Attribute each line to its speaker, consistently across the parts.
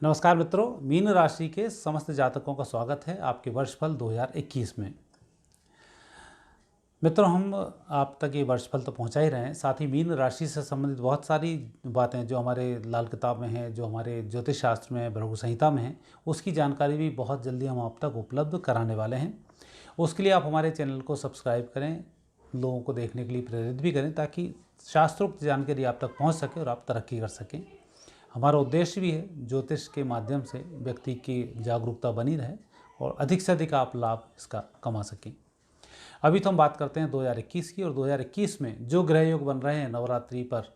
Speaker 1: नमस्कार मित्रों, मीन राशि के समस्त जातकों का स्वागत है आपके वर्षफल 2021 में। मित्रों, हम आप तक ये वर्षफल तो पहुंचा ही रहे हैं, साथ ही मीन राशि से संबंधित बहुत सारी बातें जो हमारे लाल किताब में हैं, जो हमारे ज्योतिष शास्त्र में, भृगु संहिता में हैं, उसकी जानकारी भी बहुत जल्दी हम आप तक उपलब्ध कराने वाले हैं। उसके लिए आप हमारे चैनल को सब्सक्राइब करें, लोगों को देखने के लिए प्रेरित भी करें, ताकि शास्त्रोक्त जानकारी आप तक पहुँच सके और आप तरक्की कर सकें। हमारा उद्देश्य भी है ज्योतिष के माध्यम से व्यक्ति की जागरूकता बनी रहे और अधिक से अधिक आप लाभ इसका कमा सकें। अभी तो हम बात करते हैं 2021 की, और 2021 में जो ग्रह योग बन रहे हैं नवरात्रि पर,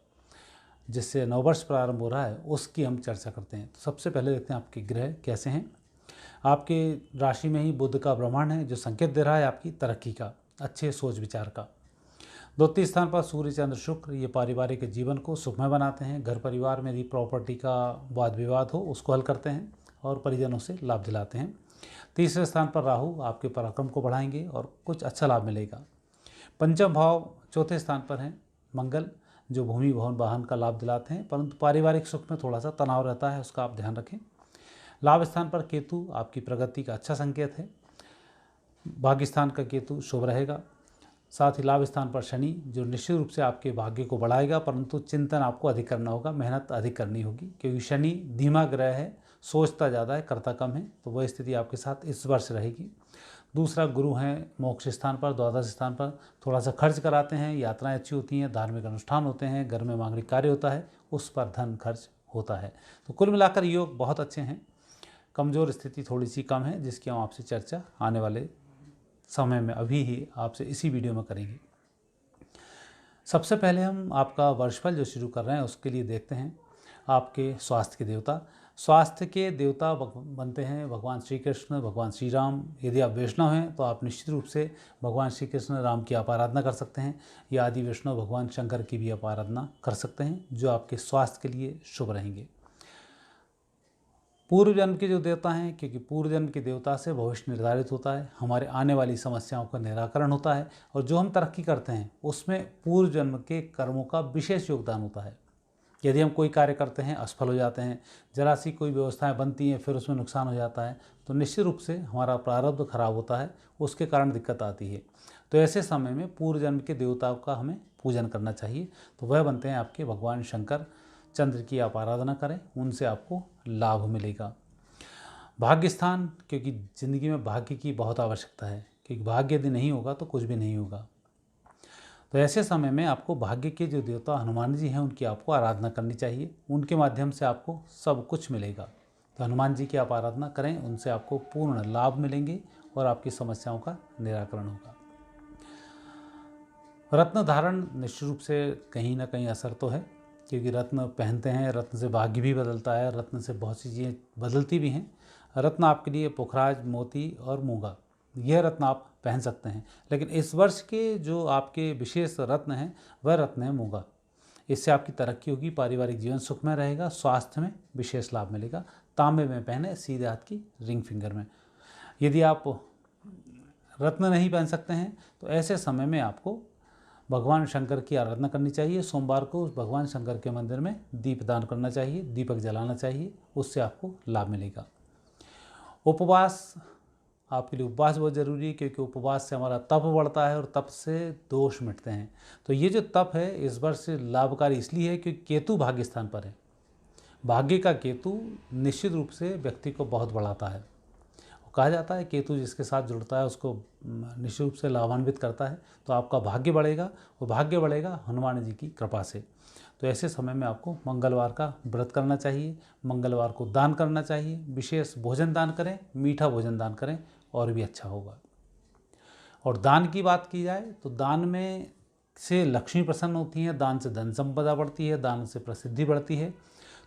Speaker 1: जिससे नववर्ष प्रारंभ हो रहा है, उसकी हम चर्चा करते हैं। तो सबसे पहले देखते हैं आपके ग्रह कैसे हैं। आपके राशि में ही बुध का ब्रह्मांड है, जो संकेत दे रहा है आपकी तरक्की का, अच्छे सोच विचार का। द्वितीय स्थान पर सूर्य चंद्र शुक्र, ये पारिवारिक जीवन को सुखमय बनाते हैं। घर परिवार में यदि प्रॉपर्टी का वाद विवाद हो, उसको हल करते हैं और परिजनों से लाभ दिलाते हैं। तीसरे स्थान पर राहु आपके पराक्रम को बढ़ाएंगे और कुछ अच्छा लाभ मिलेगा। पंचम भाव चौथे स्थान पर हैं मंगल, जो भूमि भवन वाहन का लाभ दिलाते हैं, परंतु पारिवारिक सुख में थोड़ा सा तनाव रहता है, उसका आप ध्यान रखें। लाभ स्थान पर केतु आपकी प्रगति का अच्छा संकेत है। भाग्य स्थान का केतु शुभ रहेगा। साथ ही लाभ स्थान पर शनि, जो निश्चित रूप से आपके भाग्य को बढ़ाएगा, परंतु चिंतन आपको अधिक करना होगा, मेहनत अधिक करनी होगी, क्योंकि शनि धीमा ग्रह है, सोचता ज़्यादा है, करता कम है। तो वह स्थिति आपके साथ इस वर्ष रहेगी। दूसरा गुरु हैं मोक्ष स्थान पर, द्वादश स्थान पर, थोड़ा सा खर्च कराते हैं, यात्राएं अच्छी होती हैं, धार्मिक अनुष्ठान होते हैं, घर में मांगलिक कार्य होता है, उस पर धन खर्च होता है। तो कुल मिलाकर योग बहुत अच्छे हैं। कमज़ोर स्थिति थोड़ी सी कम है, जिसकी हम आपसे चर्चा आने वाले समय में अभी ही आपसे इसी वीडियो में करेंगे। सबसे पहले हम आपका वर्षफल जो शुरू कर रहे हैं, उसके लिए देखते हैं आपके स्वास्थ्य के देवता। स्वास्थ्य के देवता बनते हैं भगवान श्री कृष्ण, भगवान श्री राम। यदि आप वैष्णव हैं तो आप निश्चित रूप से भगवान श्री कृष्ण राम की आप आराधना कर सकते हैं, या आदि वैष्णव भगवान शंकर की भी आप आराधना कर सकते हैं, जो आपके स्वास्थ्य के लिए शुभ रहेंगे। पूर्व जन्म के जो देवता हैं, क्योंकि पूर्व जन्म के देवता से भविष्य निर्धारित होता है, हमारे आने वाली समस्याओं का निराकरण होता है, और जो हम तरक्की करते हैं उसमें पूर्व जन्म के कर्मों का विशेष योगदान होता है। यदि हम कोई कार्य करते हैं, असफल हो जाते हैं, जरा सी कोई व्यवस्थाएं बनती हैं, फिर उसमें नुकसान हो जाता है, तो निश्चित रूप से हमारा प्रारब्ध खराब होता है, उसके कारण दिक्कत आती है। तो ऐसे समय में पूर्व जन्म के देवताओं का हमें पूजन करना चाहिए। तो वह बनते हैं आपके भगवान शंकर। चंद्र की आप आराधना करें, उनसे आपको लाभ मिलेगा। भाग्य स्थान, क्योंकि ज़िंदगी में भाग्य की बहुत आवश्यकता है, क्योंकि भाग्य यदि नहीं होगा तो कुछ भी नहीं होगा। तो ऐसे समय में आपको भाग्य के जो देवता हनुमान जी हैं, उनकी आपको आराधना करनी चाहिए। उनके माध्यम से आपको सब कुछ मिलेगा। तो हनुमान जी की आप आराधना करें, उनसे आपको पूर्ण लाभ मिलेंगे और आपकी समस्याओं का निराकरण होगा। रत्न धारण निश्चित रूप से कहीं ना कहीं असर तो है, क्योंकि रत्न पहनते हैं, रत्न से भाग्य भी बदलता है, रत्न से बहुत सी चीज़ें बदलती भी हैं। रत्न आपके लिए पुखराज, मोती और मूंगा, यह रत्न आप पहन सकते हैं। लेकिन इस वर्ष के जो आपके विशेष रत्न हैं, वह रत्न है मूंगा। इससे आपकी तरक्की होगी, पारिवारिक जीवन सुखमय रहेगा, स्वास्थ्य में विशेष लाभ मिलेगा। तांबे में पहने, सीधे हाथ की रिंग फिंगर में। यदि आप रत्न नहीं पहन सकते हैं तो ऐसे समय में आपको भगवान शंकर की आराधना करनी चाहिए। सोमवार को भगवान शंकर के मंदिर में दीपदान करना चाहिए, दीपक जलाना चाहिए, उससे आपको लाभ मिलेगा। उपवास, आपके लिए उपवास बहुत ज़रूरी है, क्योंकि उपवास से हमारा तप बढ़ता है और तप से दोष मिटते हैं। तो ये जो तप है इस वर्ष लाभकारी इसलिए है क्योंकि केतु भाग्य स्थान पर है। भाग्य का केतु निश्चित रूप से व्यक्ति को बहुत बढ़ाता है। कहा जाता है केतु जिसके साथ जुड़ता है उसको निश्चित रूप से लाभान्वित करता है। तो आपका भाग्य बढ़ेगा, वो भाग्य बढ़ेगा हनुमान जी की कृपा से। तो ऐसे समय में आपको मंगलवार का व्रत करना चाहिए, मंगलवार को दान करना चाहिए, विशेष भोजन दान करें, मीठा भोजन दान करें, और भी अच्छा होगा। और दान की बात की जाए तो दान में से लक्ष्मी प्रसन्न होती है, दान से धन संपदा बढ़ती है, दान से प्रसिद्धि बढ़ती है।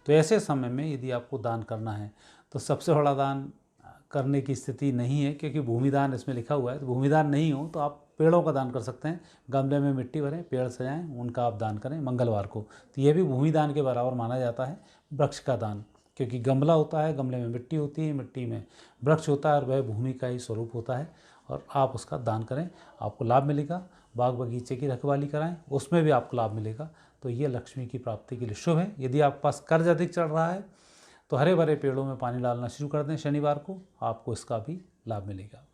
Speaker 1: तो ऐसे समय में यदि आपको दान करना है तो सबसे बड़ा दान करने की स्थिति नहीं है, क्योंकि भूमिदान इसमें लिखा हुआ है। तो भूमिदान नहीं हो तो आप पेड़ों का दान कर सकते हैं। गमले में मिट्टी भरें, पेड़ सजाएं, उनका आप दान करें मंगलवार को। तो ये भी भूमिदान के बराबर माना जाता है, वृक्ष का दान, क्योंकि गमला होता है, गमले में मिट्टी होती है, मिट्टी में वृक्ष होता है, और वह भूमि का ही स्वरूप होता है, और आप उसका दान करें, आपको लाभ मिलेगा। बाग बगीचे की रखवाली कराएं, उसमें भी आपको लाभ मिलेगा। तो ये लक्ष्मी की प्राप्ति के लिए शुभ है। यदि आपके पास कर्ज अधिक चढ़ रहा है तो हरे भरे पेड़ों में पानी डालना शुरू कर दें शनिवार को, आपको इसका भी लाभ मिलेगा।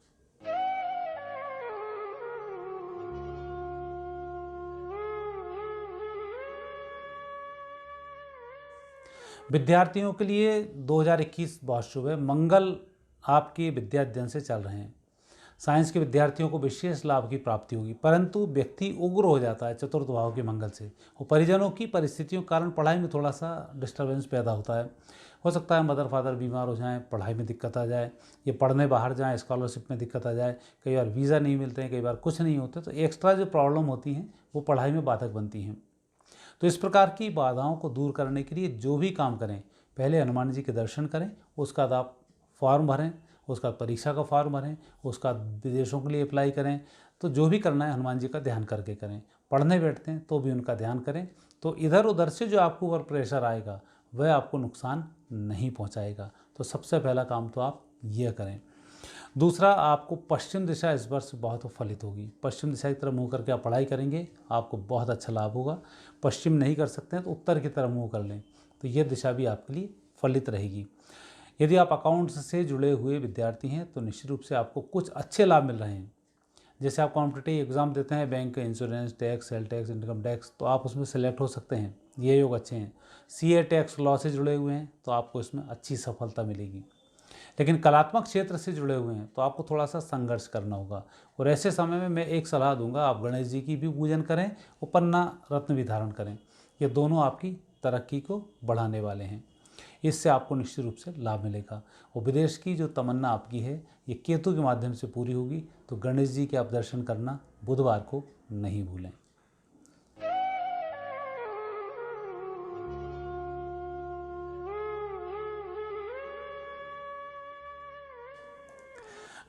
Speaker 1: विद्यार्थियों के लिए 2021 बहुत शुभ है। मंगल आपके विद्या अध्ययन से चल रहे हैं। साइंस के विद्यार्थियों को विशेष लाभ की प्राप्ति होगी, परंतु व्यक्ति उग्र हो जाता है चतुर्थ भाव के मंगल से, और परिजनों की परिस्थितियों के कारण पढ़ाई में थोड़ा सा डिस्टर्बेंस पैदा होता है। हो सकता है मदर फादर बीमार हो जाएं, पढ़ाई में दिक्कत आ जाए, ये पढ़ने बाहर जाएं, स्कॉलरशिप में दिक्कत आ जाए, कई बार वीज़ा नहीं मिलते हैं, कई बार कुछ नहीं होते, तो एक्स्ट्रा जो प्रॉब्लम होती हैं वो पढ़ाई में बाधक बनती हैं। तो इस प्रकार की बाधाओं को दूर करने के लिए जो भी काम करें, पहले हनुमान जी के दर्शन करें, उसका बाद आप फॉर्म भरें, उसका परीक्षा का फॉर्म भरें, उसका विदेशों के लिए अप्लाई करें। तो जो भी करना है हनुमान जी का ध्यान करके करें। पढ़ने बैठते हैं तो भी उनका ध्यान करें, तो इधर उधर से जो आपको ऊपर प्रेशर आएगा वह आपको नुकसान नहीं पहुंचाएगा। तो सबसे पहला काम तो आप यह करें। दूसरा, आपको पश्चिम दिशा इस वर्ष बहुत फलित होगी। पश्चिम दिशा की तरफ मुँह करके आप पढ़ाई करेंगे, आपको बहुत अच्छा लाभ होगा। पश्चिम नहीं कर सकते हैं तो उत्तर की तरफ मुँह कर लें, तो यह दिशा भी आपके लिए फलित रहेगी। यदि आप अकाउंट्स से जुड़े हुए विद्यार्थी हैं तो निश्चित रूप से आपको कुछ अच्छे लाभ मिल रहे हैं। जैसे आप कॉम्पिटिटिव एग्जाम देते हैं, bank, insurance, tax, sale tax, income tax, तो आप उसमें सेलेक्ट हो सकते हैं, ये योग अच्छे हैं। सीए टैक्स लॉ से जुड़े हुए हैं तो आपको इसमें अच्छी सफलता मिलेगी। लेकिन कलात्मक क्षेत्र से जुड़े हुए हैं तो आपको थोड़ा सा संघर्ष करना होगा, और ऐसे समय में मैं एक सलाह दूंगा, आप गणेश जी की भी पूजन करें और पन्ना रत्न भी धारण करें। ये दोनों आपकी तरक्की को बढ़ाने वाले हैं, इससे आपको निश्चित रूप से लाभ मिलेगा। और विदेश की जो तमन्ना आपकी है ये केतु के माध्यम से पूरी होगी, तो गणेश जी के आप दर्शन करना बुधवार को नहीं भूलें।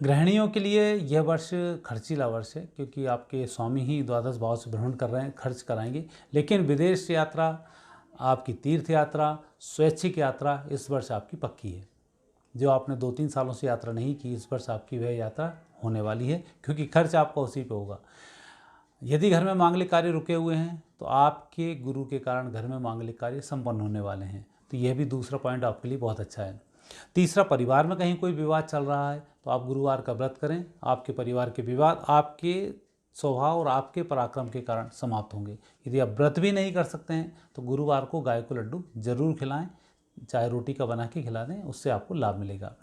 Speaker 1: गृहिणियों के लिए यह वर्ष खर्चीला वर्ष है, क्योंकि आपके स्वामी ही द्वादश भाव से भ्रमण कर रहे हैं, खर्च कराएंगे। लेकिन विदेश यात्रा, आपकी तीर्थ यात्रा, स्वैच्छिक यात्रा इस वर्ष आपकी पक्की है। जो आपने 2-3 सालों से यात्रा नहीं की, इस वर्ष आपकी वह यात्रा होने वाली है, क्योंकि खर्च आपका उसी पे होगा। यदि घर में मांगलिक कार्य रुके हुए हैं तो आपके गुरु के कारण घर में मांगलिक कार्य संपन्न होने वाले हैं, तो यह भी दूसरा पॉइंट आपके लिए बहुत अच्छा है। तीसरा, परिवार में कहीं कोई विवाद चल रहा है तो आप गुरुवार का व्रत करें। आपके परिवार के विवाद आपके स्वभाव और आपके पराक्रम के कारण समाप्त होंगे। यदि आप व्रत भी नहीं कर सकते हैं तो गुरुवार को गाय को लड्डू जरूर खिलाएं, चाहे रोटी का बना के खिला दें, उससे आपको लाभ मिलेगा।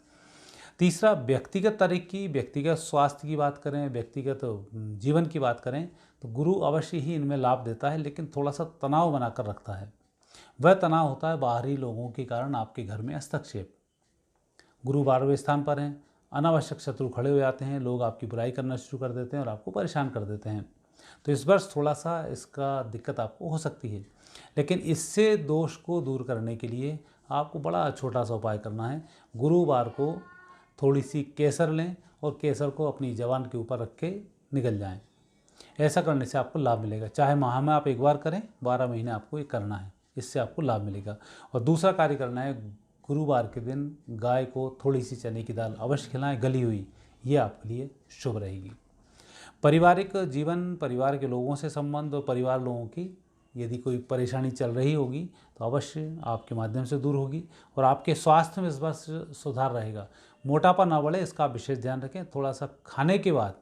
Speaker 1: तीसरा, व्यक्तिगत तरक्की, व्यक्तिगत स्वास्थ्य की बात करें, व्यक्तिगत जीवन की बात करें तो गुरु अवश्य ही इनमें लाभ देता है, लेकिन थोड़ा सा तनाव बनाकर रखता है। वह तनाव होता है बाहरी लोगों के कारण आपके घर में हस्तक्षेप। गुरु 12वें स्थान पर हैं, अनावश्यक शत्रु खड़े हो जाते हैं, लोग आपकी बुराई करना शुरू कर देते हैं और आपको परेशान कर देते हैं। तो इस वर्ष थोड़ा सा इसका दिक्कत आपको हो सकती है, लेकिन इससे दोष को दूर करने के लिए आपको बड़ा छोटा सा उपाय करना है। गुरुवार को थोड़ी सी केसर लें और केसर को अपनी जबान के ऊपर रख के निकल जाएं। ऐसा करने से आपको लाभ मिलेगा। चाहे माह में आप एक बार करें, 12 महीने आपको ये करना है, इससे आपको लाभ मिलेगा। और दूसरा कार्य करना है, गुरुवार के दिन गाय को थोड़ी सी चने की दाल अवश्य खिलाएं, गली हुई, ये आपके लिए शुभ रहेगी। पारिवारिक जीवन, परिवार के लोगों से संबंध और परिवार लोगों की यदि कोई परेशानी चल रही होगी तो अवश्य आपके माध्यम से दूर होगी, और आपके स्वास्थ्य में इस वर्ष सुधार रहेगा। मोटापा ना बढ़े, इसका विशेष ध्यान रखें। थोड़ा सा खाने के बाद,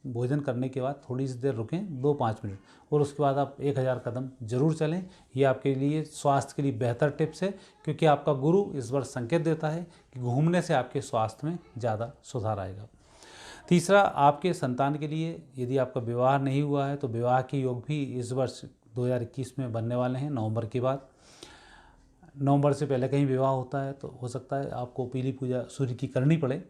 Speaker 1: भोजन करने के बाद थोड़ी सी देर रुकें, 2-5 मिनट, और उसके बाद आप 1000 कदम जरूर चलें। ये आपके लिए स्वास्थ्य के लिए बेहतर टिप्स है, क्योंकि आपका गुरु इस वर्ष संकेत देता है कि घूमने से आपके स्वास्थ्य में ज़्यादा सुधार आएगा। तीसरा, आपके संतान के लिए यदि आपका विवाह नहीं हुआ है तो विवाह के योग भी इस वर्ष 2021 में बनने वाले हैं। नवंबर के बाद, नवंबर से पहले कहीं विवाह होता है तो हो सकता है आपको पीली पूजा सूर्य की करनी पड़े,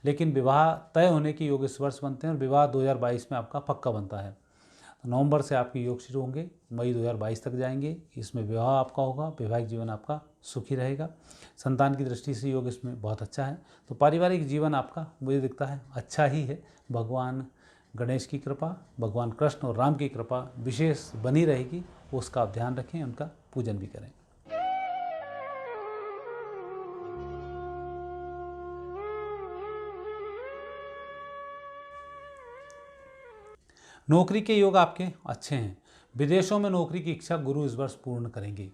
Speaker 1: लेकिन विवाह तय होने के योग इस वर्ष बनते हैं और विवाह 2022 में आपका पक्का बनता है। तो नवंबर से आपके योग शुरू होंगे, मई 2022 तक जाएंगे, इसमें विवाह आपका होगा, वैवाहिक जीवन आपका सुखी रहेगा। संतान की दृष्टि से योग इसमें बहुत अच्छा है। तो पारिवारिक जीवन आपका मुझे दिखता है अच्छा ही है। भगवान गणेश की कृपा, भगवान कृष्ण और राम की कृपा विशेष बनी रहेगी, उसका आप ध्यान रखें, उनका पूजन भी करें। नौकरी के योग आपके अच्छे हैं। विदेशों में नौकरी की इच्छा गुरु इस वर्ष पूर्ण करेंगे,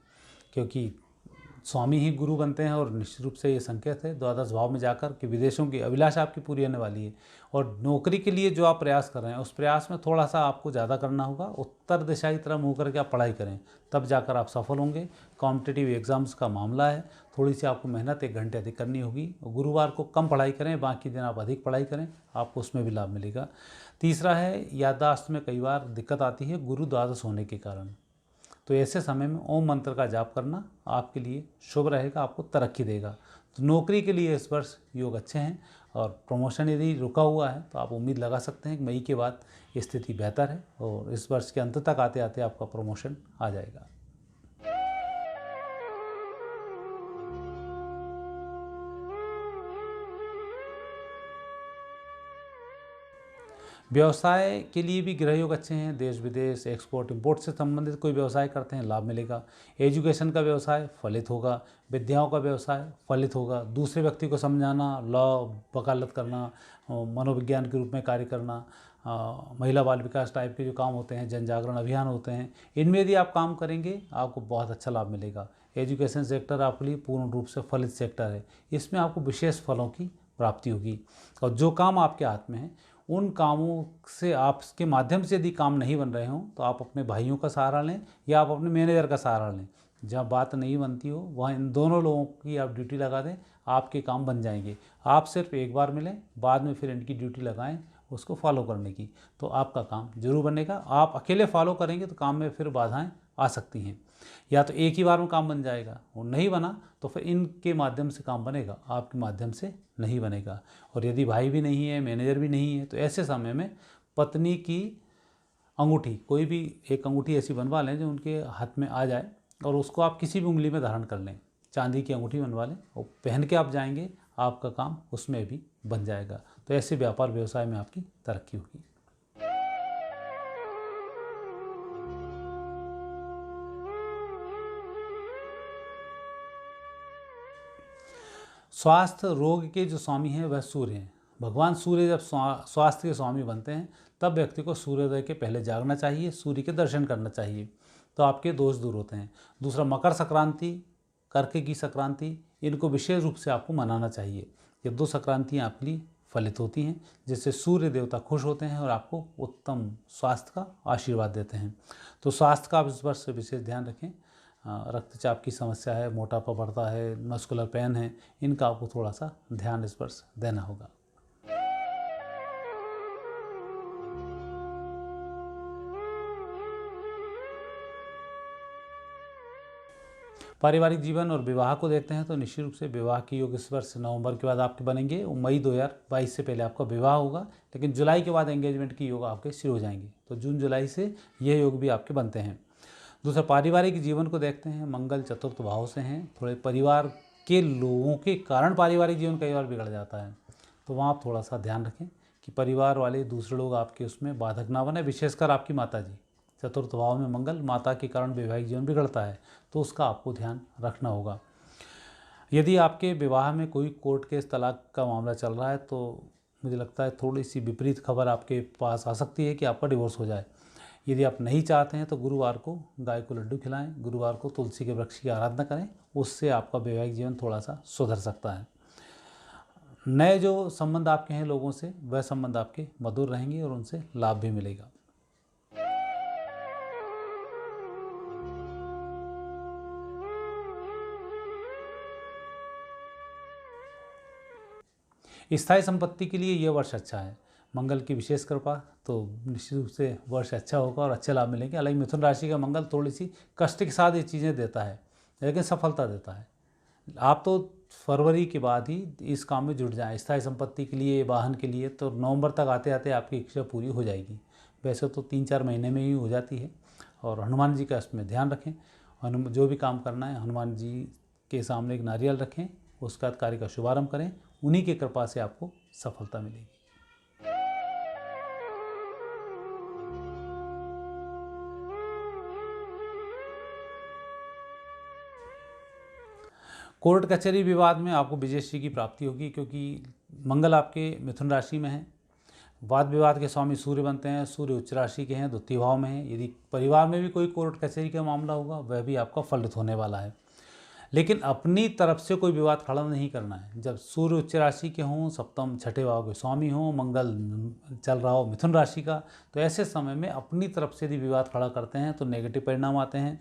Speaker 1: क्योंकि स्वामी ही गुरु बनते हैं और निश्चित रूप से ये संकेत है द्वादश भाव में जाकर कि विदेशों की अभिलाषा आपकी पूरी होने वाली है। और नौकरी के लिए जो आप प्रयास कर रहे हैं उस प्रयास में थोड़ा सा आपको ज़्यादा करना होगा। उत्तर दिशा की तरफ मुँह करके आप पढ़ाई करें, तब जाकर आप सफल होंगे। कॉम्पिटिटिव एग्ज़ाम्स का मामला है, थोड़ी सी आपको मेहनत 1 घंटे अधिक करनी होगी। गुरुवार को कम पढ़ाई करें, बाकी दिन आप अधिक पढ़ाई करें, आपको उसमें भी लाभ मिलेगा। तीसरा है याददाश्त में कई बार दिक्कत आती है गुरु द्वादश होने के कारण, तो ऐसे समय में ओम मंत्र का जाप करना आपके लिए शुभ रहेगा, आपको तरक्की देगा। तो नौकरी के लिए इस वर्ष योग अच्छे हैं और प्रमोशन यदि रुका हुआ है तो आप उम्मीद लगा सकते हैं कि मई के बाद स्थिति बेहतर है और इस वर्ष के अंत तक आते आते आपका प्रमोशन आ जाएगा। व्यवसाय के लिए भी ग्रह योग अच्छे हैं। देश विदेश, एक्सपोर्ट इंपोर्ट से संबंधित कोई व्यवसाय करते हैं, लाभ मिलेगा। एजुकेशन का व्यवसाय फलित होगा। विद्याओं का व्यवसाय फलित होगा। दूसरे व्यक्ति को समझाना, लॉ, वकालत करना, मनोविज्ञान के रूप में कार्य करना, महिला बाल विकास टाइप के जो काम होते हैं, जन जागरण अभियान होते हैं, इनमें यदि आप काम करेंगे आपको बहुत अच्छा लाभ मिलेगा। एजुकेशन सेक्टर आपके लिए पूर्ण रूप से फलित सेक्टर है, इसमें आपको विशेष फलों की प्राप्ति होगी। और जो काम आपके हाथ में है उन कामों से आपके माध्यम से यदि काम नहीं बन रहे हों तो आप अपने भाइयों का सहारा लें या आप अपने मैनेजर का सहारा लें। जहाँ बात नहीं बनती हो वहाँ इन दोनों लोगों की आप ड्यूटी लगा दें, आपके काम बन जाएंगे। आप सिर्फ एक बार मिलें, बाद में फिर इनकी ड्यूटी लगाएं उसको फॉलो करने की, तो आपका काम जरूर बनेगा। आप अकेले फॉलो करेंगे तो काम में फिर बाधाएं आ सकती हैं, या तो एक ही बार में काम बन जाएगा और नहीं बना तो फिर इनके माध्यम से काम बनेगा, आपके माध्यम से नहीं बनेगा। और यदि भाई भी नहीं है, मैनेजर भी नहीं है, तो ऐसे समय में पत्नी की अंगूठी, कोई भी एक अंगूठी ऐसी बनवा लें जो उनके हाथ में आ जाए और उसको आप किसी भी उंगली में धारण कर लें। चांदी की अंगूठी बनवा लें और पहन के आप जाएंगे, आपका काम उसमें भी बन जाएगा। तो ऐसे व्यापार व्यवसाय में आपकी तरक्की होगी। स्वास्थ्य रोग के जो स्वामी हैं वह सूर्य हैं। भगवान सूर्य जब स्वास्थ्य के स्वामी बनते हैं तब व्यक्ति को सूर्योदय के पहले जागना चाहिए, सूर्य के दर्शन करना चाहिए, तो आपके दोष दूर होते हैं। दूसरा, मकर संक्रांति, करके की संक्रांति, इनको विशेष रूप से आपको मनाना चाहिए। ये 2 संक्रांतियाँ आपके लिए फलित होती हैं, जिससे सूर्य देवता खुश होते हैं और आपको उत्तम स्वास्थ्य का आशीर्वाद देते हैं। तो स्वास्थ्य का आप इस वर्ष से विशेष ध्यान रखें। रक्तचाप की समस्या है, मोटापा बढ़ता है, मस्कुलर पेन है, इनका आपको थोड़ा सा ध्यान इस वर्ष देना होगा। पारिवारिक जीवन और विवाह को देखते हैं तो निश्चित रूप से विवाह के योग इस वर्ष नवंबर के बाद आपके बनेंगे। मई 2022 से पहले आपका विवाह होगा, लेकिन जुलाई के बाद एंगेजमेंट की योग आपके शुरू हो जाएंगे, तो जून जुलाई से यह योग भी आपके बनते हैं। दूसरा, पारिवारिक जीवन को देखते हैं, मंगल चतुर्थ भाव से हैं। थोड़े परिवार के लोगों के कारण पारिवारिक जीवन कई बार बिगड़ जाता है, तो वहाँ आप थोड़ा सा ध्यान रखें कि परिवार वाले दूसरे लोग आपके उसमें बाधक ना बने, विशेषकर आपकी माता जी। चतुर्थ भाव में मंगल, माता के कारण वैवाहिक जीवन बिगड़ता है, तो उसका आपको ध्यान रखना होगा। यदि आपके विवाह में कोई कोर्ट केस, तलाक का मामला चल रहा है तो मुझे लगता है थोड़ी सी विपरीत खबर आपके पास आ सकती है कि आपका डिवोर्स हो जाए। यदि आप नहीं चाहते हैं तो गुरुवार को गाय को लड्डू खिलाएं, गुरुवार को तुलसी के वृक्ष की आराधना करें, उससे आपका वैवाहिक जीवन थोड़ा सा सुधर सकता है। नए जो संबंध आपके हैं लोगों से, वह संबंध आपके मधुर रहेंगे और उनसे लाभ भी मिलेगा। स्थायी संपत्ति के लिए यह वर्ष अच्छा है। मंगल की विशेष कृपा, तो निश्चित रूप से वर्ष अच्छा होगा और अच्छे लाभ मिलेंगे। हालांकि मिथुन राशि का मंगल थोड़ी सी कष्ट के साथ ये चीज़ें देता है, लेकिन सफलता देता है। आप तो फरवरी के बाद ही इस काम में जुट जाएं। स्थायी संपत्ति के लिए, वाहन के लिए, तो नवंबर तक आते आते आपकी इच्छा पूरी हो जाएगी। वैसे तो 3-4 महीने में ही हो जाती है। और हनुमान जी का इसमें ध्यान रखें। जो भी काम करना है हनुमान जी के सामने एक नारियल रखें, उसका कार्य का शुभारंभ करें, उन्हीं की कृपा से आपको सफलता मिलेगी। कोर्ट कचहरी विवाद में आपको विजयश्री की प्राप्ति होगी, क्योंकि मंगल आपके मिथुन राशि में है। वाद विवाद के स्वामी सूर्य बनते हैं, सूर्य उच्च राशि के हैं, द्वितीय भाव में है। यदि परिवार में भी कोई कोर्ट कचहरी का मामला होगा वह भी आपका फलित होने वाला है। लेकिन अपनी तरफ से कोई विवाद खड़ा नहीं करना है। जब सूर्य उच्च राशि के हों, सप्तम छठे भाव के स्वामी हों, मंगल चल रहा हो मिथुन राशि का, तो ऐसे समय में अपनी तरफ से यदि विवाद खड़ा करते हैं तो नेगेटिव परिणाम आते हैं।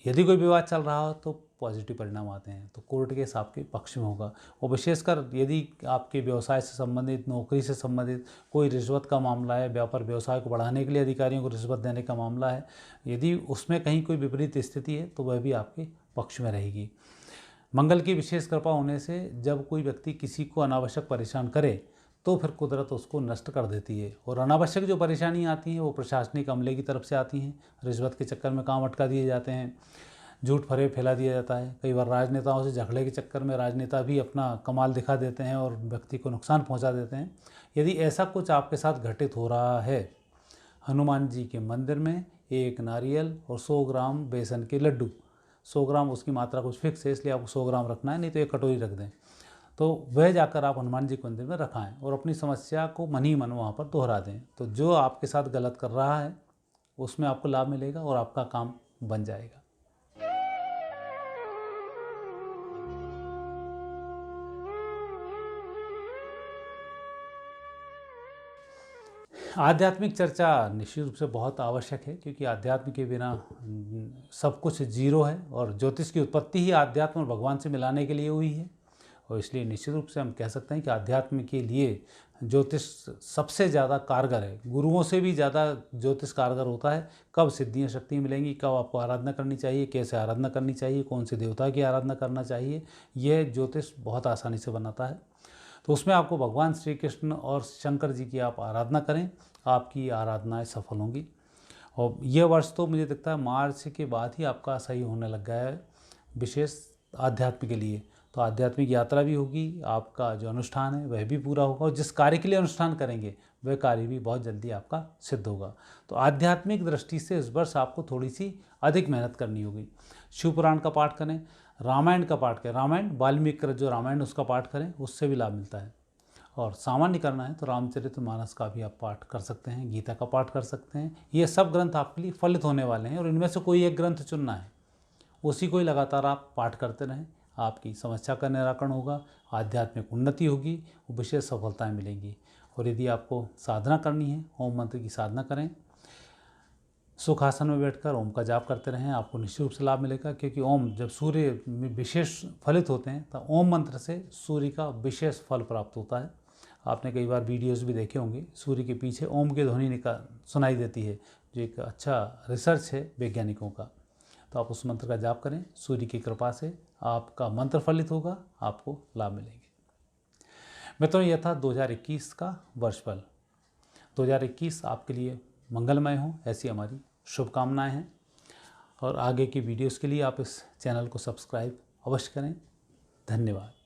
Speaker 1: यदि कोई विवाद चल रहा हो तो पॉजिटिव परिणाम आते हैं। तो कोर्ट केस आपके पक्ष में होगा। और विशेषकर यदि आपके व्यवसाय से संबंधित, नौकरी से संबंधित कोई रिश्वत का मामला है, व्यापार व्यवसाय को बढ़ाने के लिए अधिकारियों को रिश्वत देने का मामला है, यदि उसमें कहीं कोई विपरीत स्थिति है तो वह भी आपके पक्ष में रहेगी। मंगल की विशेष कृपा होने से जब कोई व्यक्ति किसी को अनावश्यक परेशान करे तो फिर कुदरत उसको नष्ट कर देती है। और अनावश्यक जो परेशानी आती हैं वो प्रशासनिक अमले की तरफ से आती हैं। रिश्वत के चक्कर में काम अटका दिए जाते हैं, झूठ फरेब फैला दिया जाता है। कई बार राजनेताओं से झगड़े के चक्कर में राजनेता भी अपना कमाल दिखा देते हैं और व्यक्ति को नुकसान पहुंचा देते हैं। यदि ऐसा कुछ आपके साथ घटित हो रहा है, हनुमान जी के मंदिर में 1 नारियल और 100 ग्राम बेसन के लड्डू, 100 ग्राम उसकी मात्रा कुछ फिक्स है इसलिए आपको 100 ग्राम रखना है, नहीं तो एक कटोरी रख दें, तो वह जाकर आप हनुमान जी के मंदिर में रखाएं और अपनी समस्या को मन ही मन वहाँ पर दोहरा दें। तो जो आपके साथ गलत कर रहा है उसमें आपको लाभ मिलेगा और आपका काम बन जाएगा। आध्यात्मिक चर्चा निश्चित रूप से बहुत आवश्यक है, क्योंकि आध्यात्म के बिना सब कुछ जीरो है और ज्योतिष की उत्पत्ति ही आध्यात्म और भगवान से मिलाने के लिए हुई है। और इसलिए निश्चित रूप से हम कह सकते हैं कि आध्यात्म के लिए ज्योतिष सबसे ज़्यादा कारगर है। गुरुओं से भी ज़्यादा ज्योतिष कारगर होता है। कब सिद्धियाँ शक्तियाँ मिलेंगी, कब आपको आराधना करनी चाहिए, कैसे आराधना करनी चाहिए, कौन से देवता की आराधना करना चाहिए, यह ज्योतिष बहुत आसानी से बनाता है। तो उसमें आपको भगवान श्री कृष्ण और शंकर जी की आप आराधना करें, आपकी आराधनाएं सफल होंगी। और यह वर्ष तो मुझे लगता है मार्च के बाद ही आपका सही होने लग गया है विशेष आध्यात्म के लिए। तो आध्यात्मिक यात्रा भी होगी, आपका जो अनुष्ठान है वह भी पूरा होगा और जिस कार्य के लिए अनुष्ठान करेंगे वह कार्य भी बहुत जल्दी आपका सिद्ध होगा। तो आध्यात्मिक दृष्टि से इस वर्ष आपको थोड़ी सी अधिक मेहनत करनी होगी। शिव पुराण का पाठ करें, रामायण का पाठ करें, रामायण वाल्मीकि जो रामायण उसका पाठ करें, उससे भी लाभ मिलता है। और सामान्य करना है तो रामचरितमानस का भी आप पाठ कर सकते हैं, गीता का पाठ कर सकते हैं। ये सब ग्रंथ आपके लिए फलित होने वाले हैं और इनमें से कोई एक ग्रंथ चुनना है, उसी को ही लगातार आप पाठ करते रहें। आपकी समस्या का निराकरण होगा, आध्यात्मिक उन्नति होगी, विशेष सफलताएं मिलेंगी। और यदि आपको साधना करनी है, ओम मंत्र की साधना करें, सुखासन में बैठकर ओम का जाप करते रहें, आपको निश्चित रूप से लाभ मिलेगा। क्योंकि ओम जब सूर्य में विशेष फलित होते हैं तो ओम मंत्र से सूर्य का विशेष फल प्राप्त होता है। आपने कई बार वीडियोस भी देखे होंगे, सूर्य के पीछे ओम की ध्वनि सुनाई देती है, जो एक अच्छा रिसर्च है वैज्ञानिकों का। तो आप उस मंत्र का जाप करें, सूर्य की कृपा से आपका मंत्र फलित होगा, आपको लाभ मिलेंगे। मित्रों, यह था 2021 का वर्षफल। 2021 आपके लिए मंगलमय हो, ऐसी हमारी शुभकामनाएं हैं। और आगे की वीडियोस के लिए आप इस चैनल को सब्सक्राइब अवश्य करें। धन्यवाद।